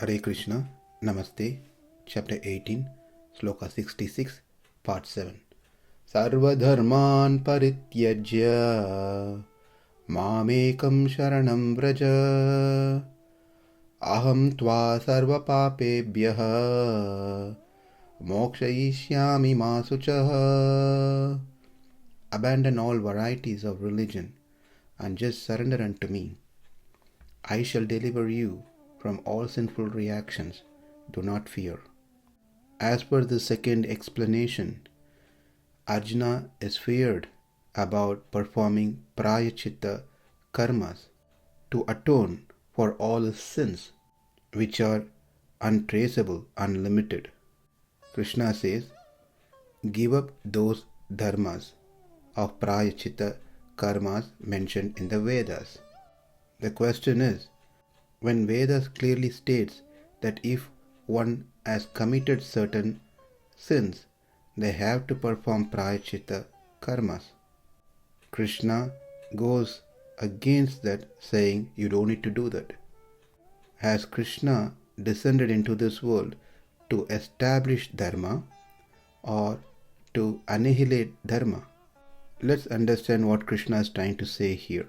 Hare Krishna, Namaste, Chapter 18, Sloka 66, Part 7. Sarva-dharmān parityajya, ekaṁ śaraṇaṁ vraja, ahaṁ sarva-pāpebhyo, mokṣayiṣyāmi śucaḥ. Abandon all varieties of religion and just surrender unto me. I shall deliver you from all sinful reactions. Do not fear. As per the second explanation, Arjuna is feared about performing parityajya karmas to atone for all his sins, which are untraceable, unlimited. Krishna says, give up those dharmas of parityajya karmas mentioned in the Vedas. The question is, when Vedas clearly states that if one has committed certain sins, they have to perform parityajya karmas. Krishna goes against that, saying you don't need to do that. Has Krishna descended into this world to establish dharma or to annihilate dharma? Let's understand what Krishna is trying to say here.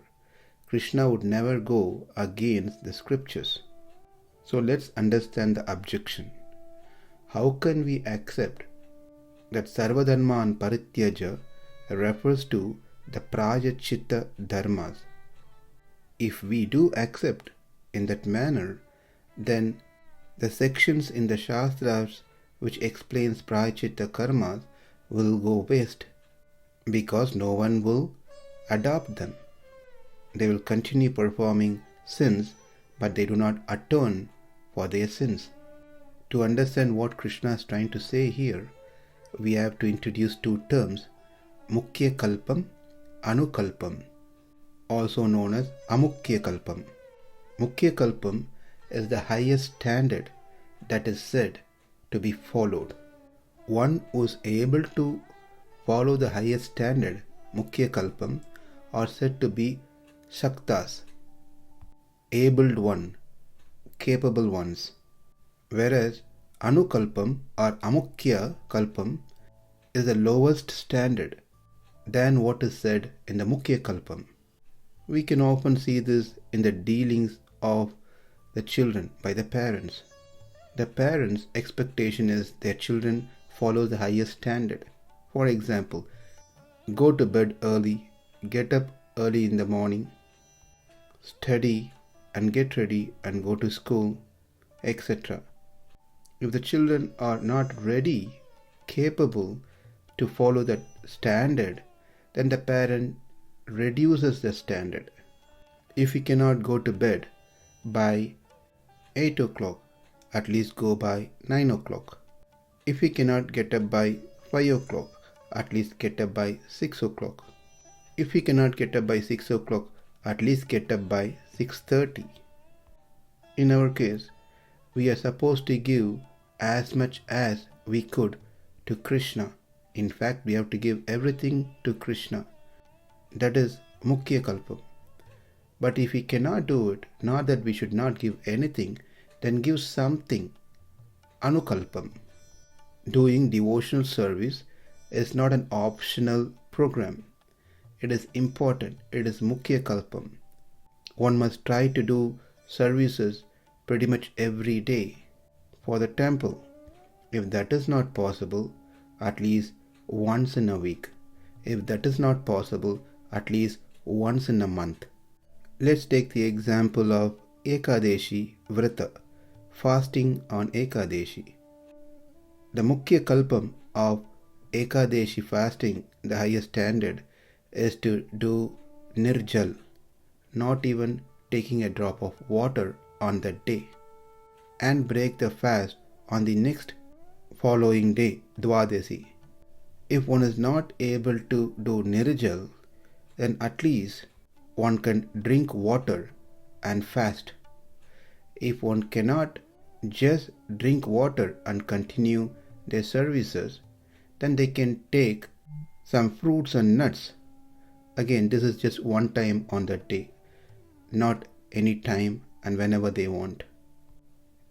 Krishna would never go against the scriptures. So let's understand the objection. How can we accept that sarva-dharmān parityajya refers to the parityajya dharmas? If we do accept in that manner, then the sections in the shastras which explains parityajya karmas will go waste, because no one will adopt them. They will continue performing sins, but they do not atone for their sins. To understand what Krishna is trying to say here, we have to introduce two terms, mukṣayiṣyāmi, anukalpam, also known as amukṣayiṣyāmi. Mukṣayiṣyāmi is the highest standard that is said to be followed. One who is able to follow the highest standard, mukṣayiṣyāmi, are said to be shaktas, abled one, capable ones, whereas anukalpam or amukṣayiṣyāmi is the lowest standard than what is said in the mukṣayiṣyāmi. We can often see this in the dealings of the children by the parents. The parents' expectation is their children follow the highest standard. For example, go to bed early, get up early in the morning, study and get ready and go to school, etc. If the children are not ready, capable to follow that standard, then the parent reduces the standard. If you cannot go to bed by 8 o'clock, at least go by 9 o'clock. If you cannot get up by 5 o'clock, at least get up by 6 o'clock. If you cannot get up by 6 o'clock, at least get up by 6:30. In our case, we are supposed to give as much as we could to Krishna. In fact, we have to give everything to Krishna. That is mukṣayiṣyāmi. But if we cannot do it, not that we should not give anything, then give something, anukalpam. Doing devotional service is not an optional program. It is important. It is mukṣayiṣyāmi. One must try to do services pretty much every day for the temple. If that is not possible, at least once in a week. If that is not possible, at least once in a month. Let's take the example of Ekadashi Vrata, fasting on Ekadashi. The mukṣayiṣyāmi of Ekadashi fasting, the highest standard, is to do nirjal, not even taking a drop of water on that day, and break the fast on the next following day, Dvadasi. If one is not able to do nirjal, then at least one can drink water and fast. If one cannot just drink water and continue their services, then they can take some fruits and nuts. Again, this is just one time on that day, not any time and whenever they want.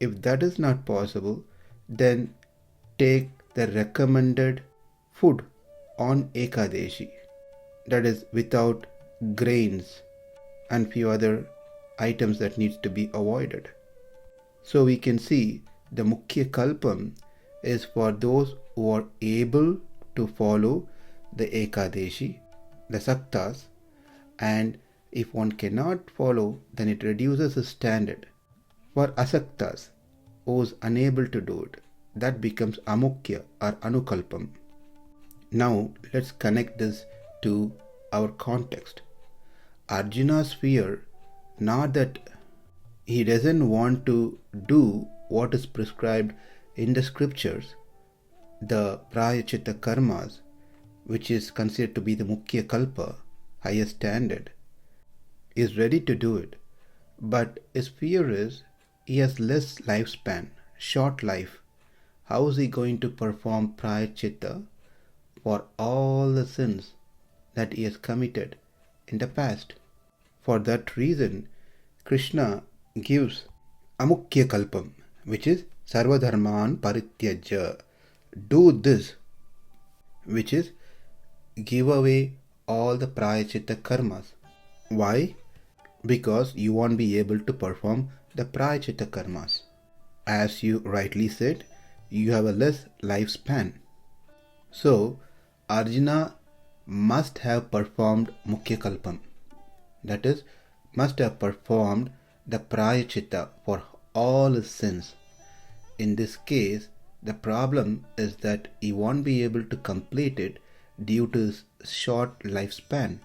If that is not possible, then take the recommended food on Ekadashi, that is without grains and few other items that needs to be avoided. So we can see the Mukhya Kalpam is for those who are able to follow the Ekadashi, the Saktas, and if one cannot follow, then it reduces the standard. For Asaktas, who is unable to do it, that becomes Amukhya or Anukalpam. Now let's connect this to our context. Arjuna's fear, not that he doesn't want to do what is prescribed in the scriptures, the prayachita karmas, which is considered to be the Mukhya Kalpa, highest standard, is ready to do it. But his fear is he has less lifespan, short life. How is he going to perform prayachita for all the sins that he has committed in the past? For that reason, Krishna gives Amukhya Kalpam, which is sarva-dharmān parityajya. Do this, which is give away all the prayachita karmas. Why? Because you won't be able to perform the prayachita karmas. As you rightly said, you have a less lifespan. So, Arjuna must have performed Mukhya Kalpam. That is, must have performed the prayachita for all his sins. In this case, the problem is that he won't be able to complete it due to his short lifespan,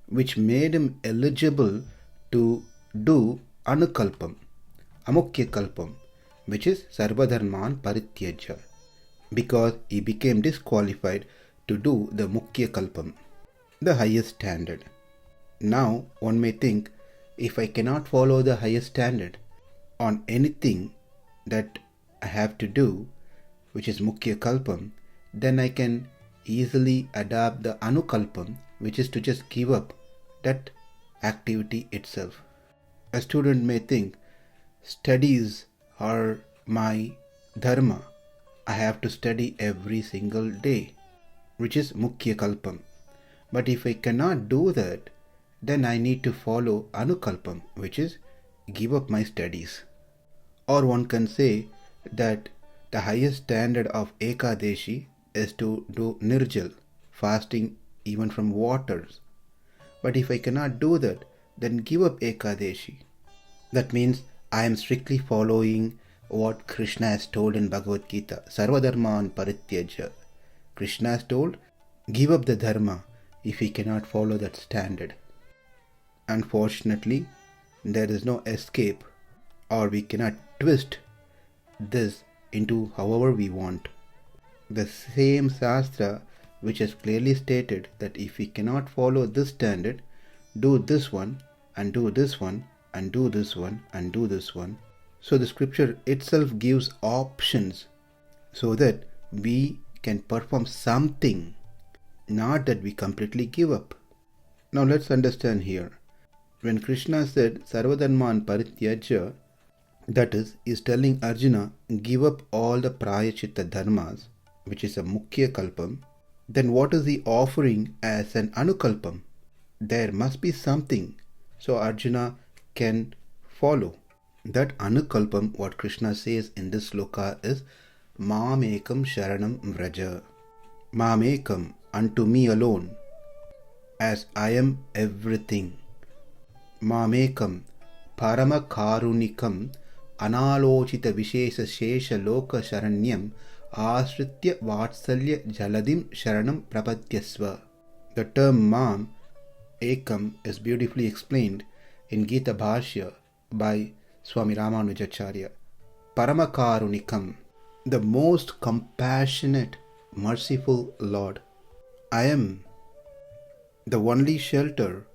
which made him eligible to do Anukalpam, Amukhya Kalpam, which is sarva-dharmān parityajya, because he became disqualified to do the Mukhya Kalpam, the highest standard. Now one may think, if I cannot follow the highest standard on anything that I have to do, which is Mukhya Kalpam, then I can easily adapt the Anukalpam, which is to just give up that activity itself. A student may think, studies are my dharma. I have to study every single day, which is Mukhya Kalpam. But if I cannot do that, then I need to follow Anukalpam, which is give up my studies. Or one can say that the highest standard of Ekadashi is to do Nirjal, fasting even from waters. But if I cannot do that, then give up Ekadashi. That means I am strictly following what Krishna has told in Bhagavad Gita, sarva-dharmān parityajya. Krishna has told, give up the dharma if we cannot follow that standard. Unfortunately, there is no escape, or we cannot twist this into however we want. The same Shastra which has clearly stated that if we cannot follow this standard, do this one, and do this one, and do this one, and do this one. So the scripture itself gives options so that we can perform something, not that we completely give up. Now let's understand here. When Krishna said sarva-dharmān parityajya, that is telling Arjuna, give up all the prayachita dharmas, which is a Mukhya Kalpam. Then what is he offering as an Anukalpam? There must be something so Arjuna can follow. That Anukalpam, what Krishna says in this sloka is Mām ekaṁ śaraṇaṁ vraja. Mām ekaṁ, unto me alone, as I am everything. Mām ekaṁ parama karunikam analochita vishesha shesha loka śaraṇaṁ āsritya vatsalya jaladim śaraṇaṁ prapadyasva. The term Mām ekaṁ is beautifully explained in Gita Bhashya by Swami Ramanujacharya. Paramakarunikam, the most compassionate, merciful Lord. I am the only shelter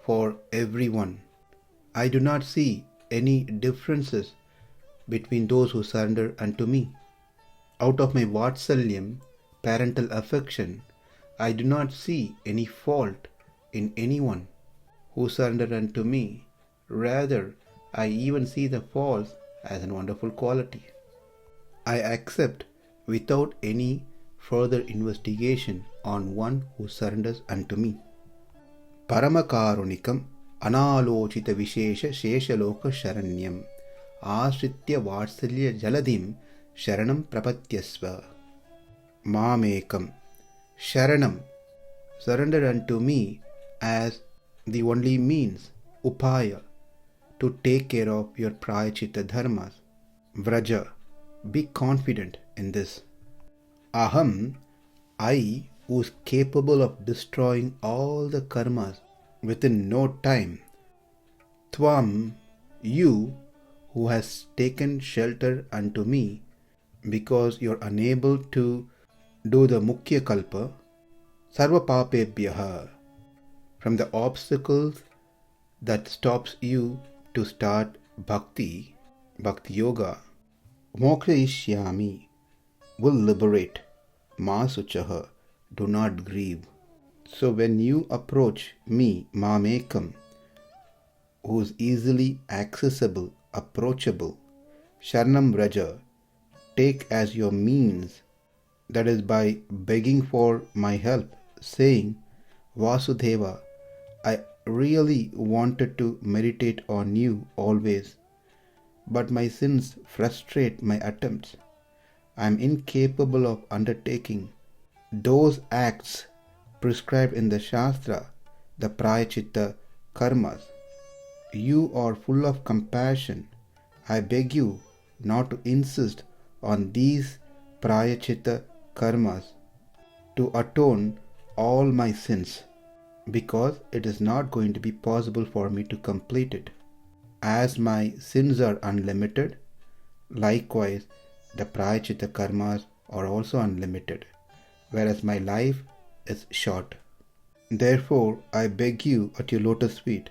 for everyone. I do not see any differences between those who surrender unto me. Out of my vatsalyam, parental affection, I do not see any fault in anyone who surrender unto me. Rather, I even see the faults as a wonderful quality. I accept without any further investigation on one who surrenders unto me. Paramakarunikam analochita vishesha sheshaloka sharanyam ashritya vatsalya jaladim śaraṇaṁ prapatyasva. Mamekam śaraṇaṁ, surrender unto me as the only means, upaya, to take care of your parityajya dharmas. Vraja, be confident in this. Ahaṁ, I, who is capable of destroying all the karmas within no time. tvāṁ, you, who has taken shelter unto me because you are unable to do the mukhya kalpa. sarva-pāpebhyo, from the obstacles that stops you to start bhakti yoga. Mokṣayiṣyāmi, will liberate. śucaḥ, do not grieve. So when you approach me, mamekam, who is easily accessible, approachable, śaraṇaṁ vraja, take as your means, that is by begging for my help, saying, Vasudeva, I really wanted to meditate on you always, but my sins frustrate my attempts. I am incapable of undertaking those acts prescribed in the Shastra, the parityajya karmas. You are full of compassion. I beg you not to insist on these parityajya karmas to atone all my sins, because it is not going to be possible for me to complete it. As my sins are unlimited, likewise the parityajya karmas are also unlimited, whereas my life is short. Therefore, I beg you at your lotus feet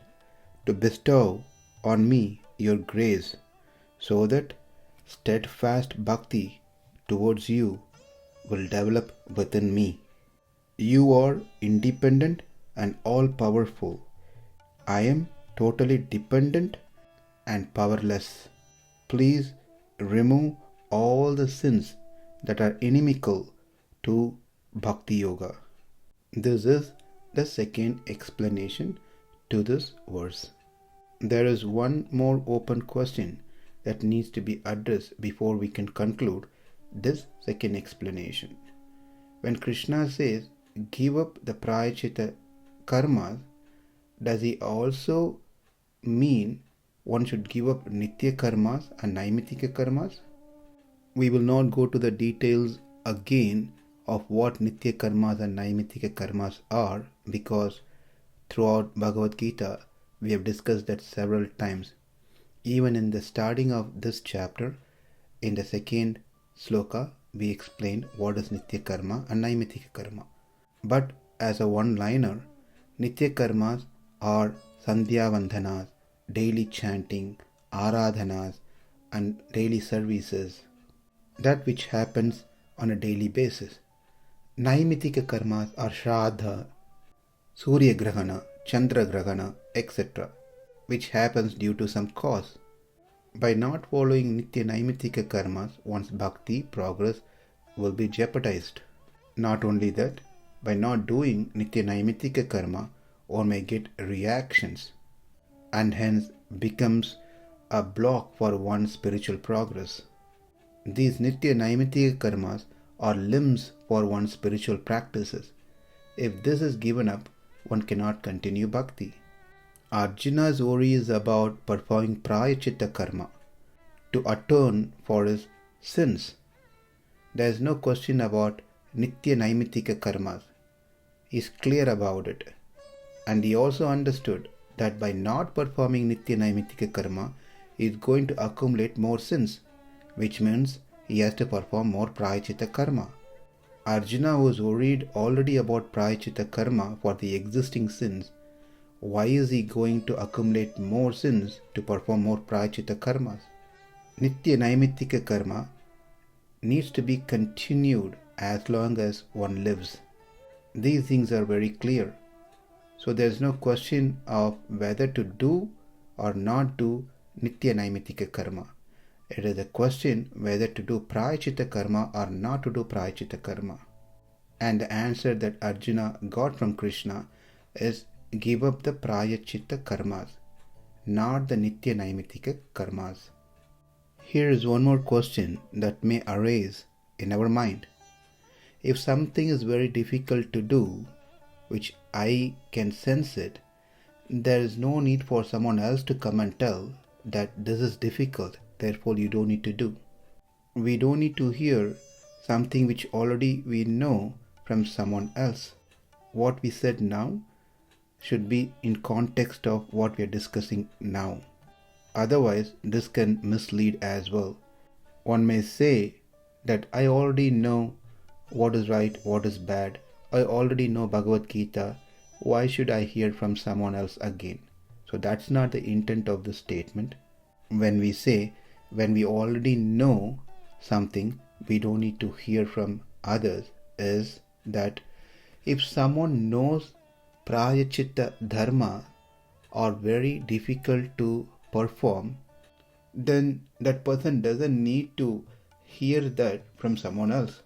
to bestow on me your grace, so that steadfast bhakti towards you will develop within me. You are independent and all-powerful. I am totally dependent and powerless. Please remove all the sins that are inimical to bhakti yoga. This is the second explanation to this verse. There is one more open question that needs to be addressed before we can conclude this second explanation. When Krishna says, give up the parityajya karmas, does he also mean one should give up nitya karmas and naimitika karmas? We will not go to the details again of what nitya karmas and naimitika karmas are, because throughout Bhagavad Gita we have discussed that several times. Even in the starting of this chapter, in the second sloka, we explained what is nitya karma and naimitika karma. But as a one-liner, nitya karmas are sandhya vandhanas, daily chanting, aradhanas, and daily services, that which happens on a daily basis. Naimitika karmas are shraddha, surya grahana, chandra grahana, etc., which happens due to some cause. By not following nitya naimitika karmas, one's bhakti progress will be jeopardized. Not only that, by not doing nitya naimitika karma, one may get reactions and hence becomes a block for one's spiritual progress. These nitya naimitika karmas are limbs for one's spiritual practices. If this is given up, one cannot continue bhakti. Arjuna's worry is about performing parityajya karma to atone for his sins. There is no question about nitya naimitika karmas. He is clear about it. And he also understood that by not performing nitya naimitika karma, he is going to accumulate more sins, which means he has to perform more parityajya karma. Arjuna was worried already about parityajya karma for the existing sins. Why is he going to accumulate more sins to perform more parityajya karmas? Nitya naimitika karma needs to be continued as long as one lives. These things are very clear. So there is no question of whether to do or not do nitya naimitika karma. It is a question whether to do parityajya karma or not to do parityajya karma. And the answer that Arjuna got from Krishna is give up the parityajya karmas, not the nitya naimitika karmas. Here is one more question that may arise in our mind. If something is very difficult to do, which I can sense it, there is no need for someone else to come and tell that this is difficult, therefore you don't need to do. We don't need to hear something which already we know from someone else. What we said now should be in context of what we are discussing now. Otherwise, this can mislead as well. One may say that I already know what is right, what is bad. I already know Bhagavad Gita. Why should I hear from someone else again? So that's not the intent of this statement. When we say, when we already know something, we don't need to hear from others, is that if someone knows parityajya dharma are very difficult to perform, then that person doesn't need to hear that from someone else.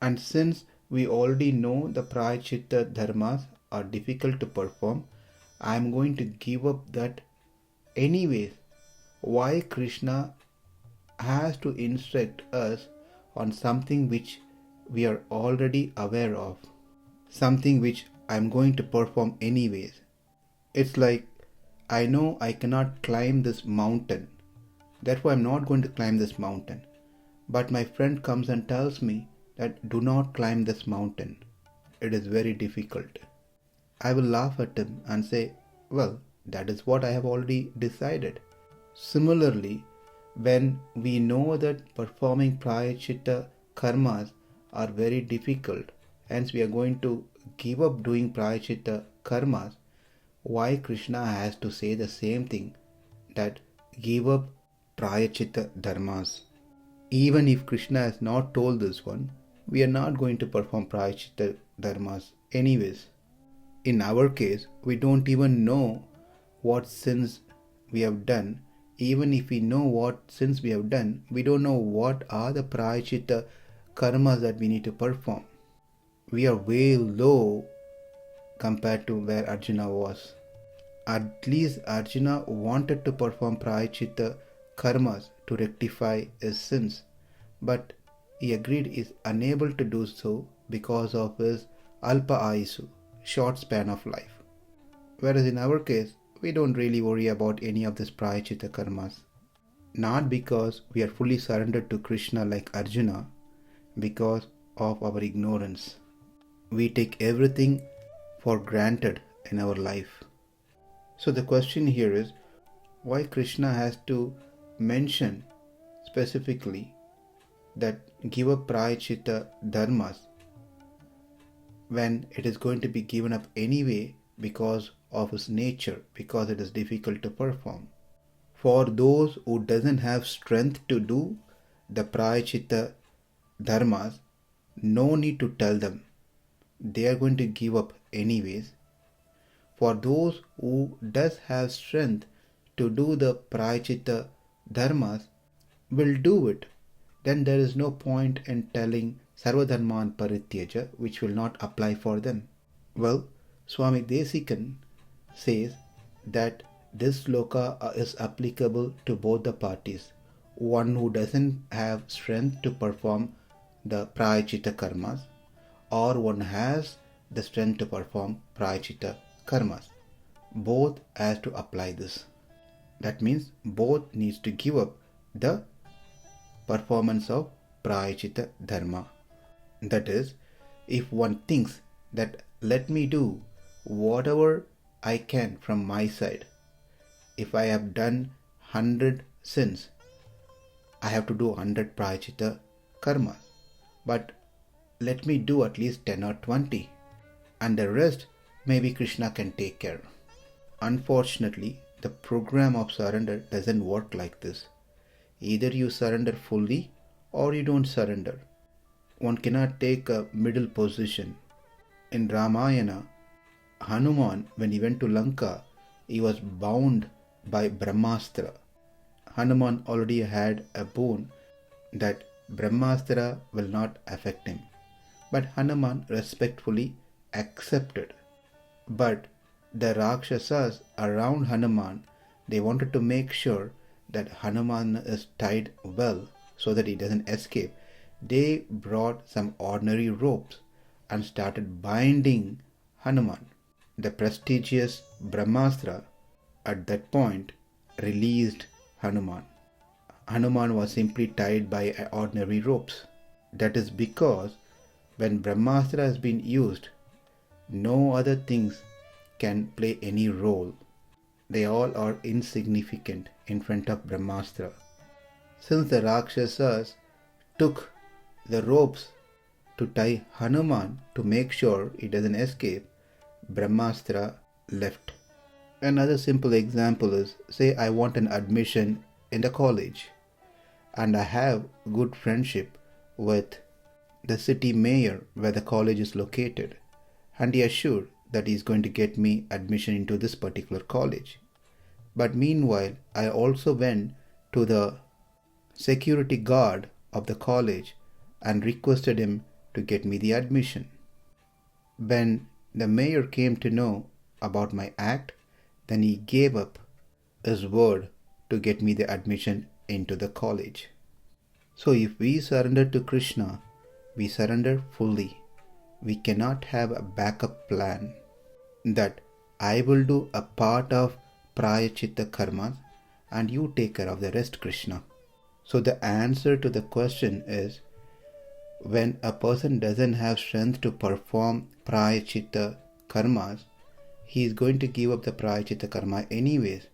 And since we already know the parityajya dharmas are difficult to perform, I am going to give up that anyways. Why Krishna has to instruct us on something which we are already aware of, something which I am going to perform anyways? It's like, I know I cannot climb this mountain, therefore I am not going to climb this mountain. But my friend comes and tells me that do not climb this mountain, it is very difficult. I will laugh at him and say, well, that is what I have already decided. Similarly, when we know that performing parityajya karmas are very difficult, hence we are going to give up doing parityajya karmas, why Krishna has to say the same thing, that give up parityajya dharmas? Even if Krishna has not told this one, we are not going to perform parityajya dharmas anyways. In our case, we don't even know what sins we have done. Even if we know what sins we have done, we don't know what are the parityajya karmas that we need to perform. We are way low compared to where Arjuna was. At least Arjuna wanted to perform parityajya karmas to rectify his sins, but he agreed is unable to do so because of his alpa ayisu, short span of life. Whereas in our case, we don't really worry about any of these parityajya karmas. Not because we are fully surrendered to Krishna like Arjuna, because of our ignorance. We take everything for granted in our life. So the question here is, why Krishna has to mention specifically that give up parityajya dharmas when it is going to be given up anyway because of his nature, because it is difficult to perform? For those who doesn't have strength to do the parityajya dharmas, no need to tell them. They are going to give up anyways. For those who does have strength to do the parityajya dharmas, will do it. Then there is no point in telling sarva-dharmān parityajya, which will not apply for them. Well, Swami Desikan says that this sloka is applicable to both the parties. One who doesn't have strength to perform the parityajya karmas, or one has the strength to perform parityajya karmas. Both has to apply this. That means both needs to give up the performance of parityajya dharma. That is, if one thinks that let me do whatever I can from my side. If I have done 100 sins, I have to do 100 parityajya karmas. But let me do at least 10 or 20, and the rest maybe Krishna can take care. Unfortunately, the program of surrender doesn't work like this. Either you surrender fully or you don't surrender. One cannot take a middle position. In Ramayana, Hanuman, when he went to Lanka, he was bound by Brahmastra. Hanuman already had a boon that Brahmastra will not affect him. But Hanuman respectfully accepted. But the Rakshasas around Hanuman, they wanted to make sure that Hanuman is tied well so that he doesn't escape. They brought some ordinary ropes and started binding Hanuman. The prestigious Brahmastra at that point released Hanuman. Hanuman was simply tied by ordinary ropes. That is because when Brahmastra has been used, no other things can play any role. They all are insignificant in front of Brahmastra. Since the Rakshasas took the ropes to tie Hanuman to make sure he doesn't escape, Brahmastra left. Another simple example is, say I want an admission in the college and I have good friendship with the city mayor where the college is located, and he assured that he is going to get me admission into this particular college. But meanwhile, I also went to the security guard of the college and requested him to get me the admission. When the mayor came to know about my act, then he gave up his word to get me the admission into the college. So if we surrender to Krishna, we surrender fully. We cannot have a backup plan that I will do a part of parityajya karmas and you take care of the rest, Krishna. So the answer to the question is, when a person doesn't have strength to perform parityajya karmas, he is going to give up the parityajya karma anyways.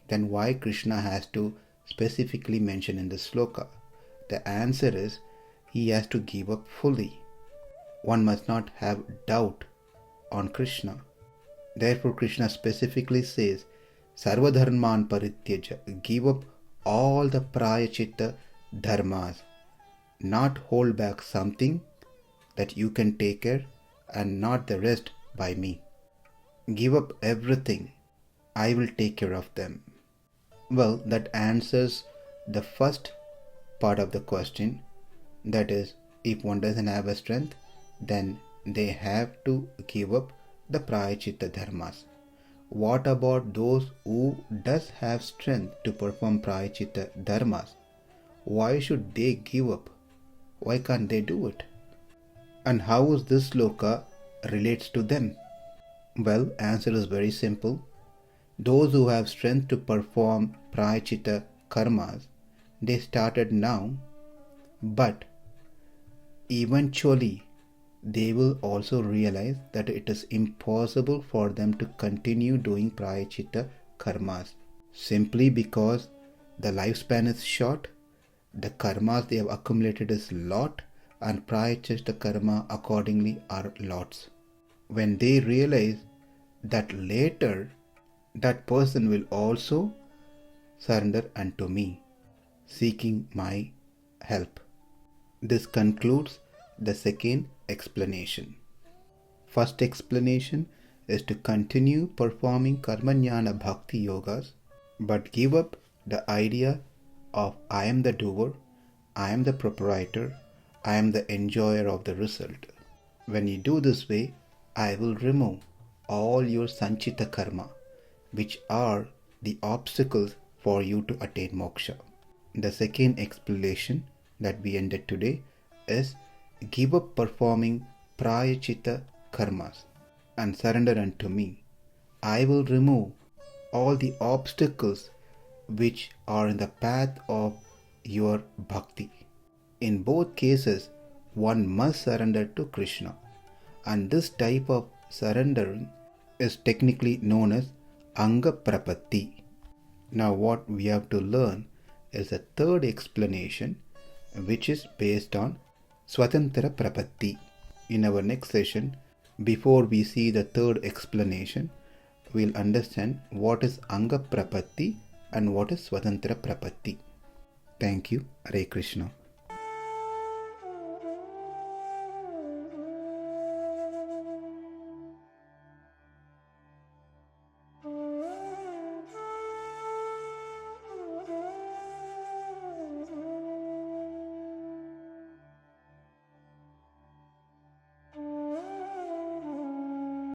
Then why Krishna has to specifically mention in the sloka? The answer is, he has to give up fully. One must not have doubt on Krishna. Therefore Krishna specifically says, sarva-dharmān parityajya, give up all the parityajya dharmas, not hold back something that you can take care and not the rest by me. Give up everything, I will take care of them. Well, that answers the first part of the question, that is, if one doesn't have a strength, then they have to give up the parityajya dharmas. What about those who does have strength to perform parityajya dharmas? Why should they give up? Why can't they do it? And how is this sloka relates to them? Well, answer is very simple. Those who have strength to perform parityajya karmas, they started now, but eventually they will also realize that it is impossible for them to continue doing parityajya karmas simply because the lifespan is short, the karmas they have accumulated is lot, and parityajya karma accordingly are lots. When they realize that later, that person will also surrender unto me, seeking my help. This concludes the second explanation. First explanation is to continue performing karma jnana bhakti yogas, but give up the idea of I am the doer, I am the proprietor, I am the enjoyer of the result. When you do this way, I will remove all your sanchita karma, which are the obstacles for you to attain moksha. The second explanation that we ended today is give up performing parityajya karmas and surrender unto me. I will remove all the obstacles which are in the path of your bhakti. In both cases, one must surrender to Krishna, and this type of surrendering is technically known as anga prapatti. Now what we have to learn is a third explanation, which is based on swatantra prapatti. In our next session, before we see the third explanation, we'll understand what is anga prapatti and what is swatantra prapatti. Thank you. Hare Krishna.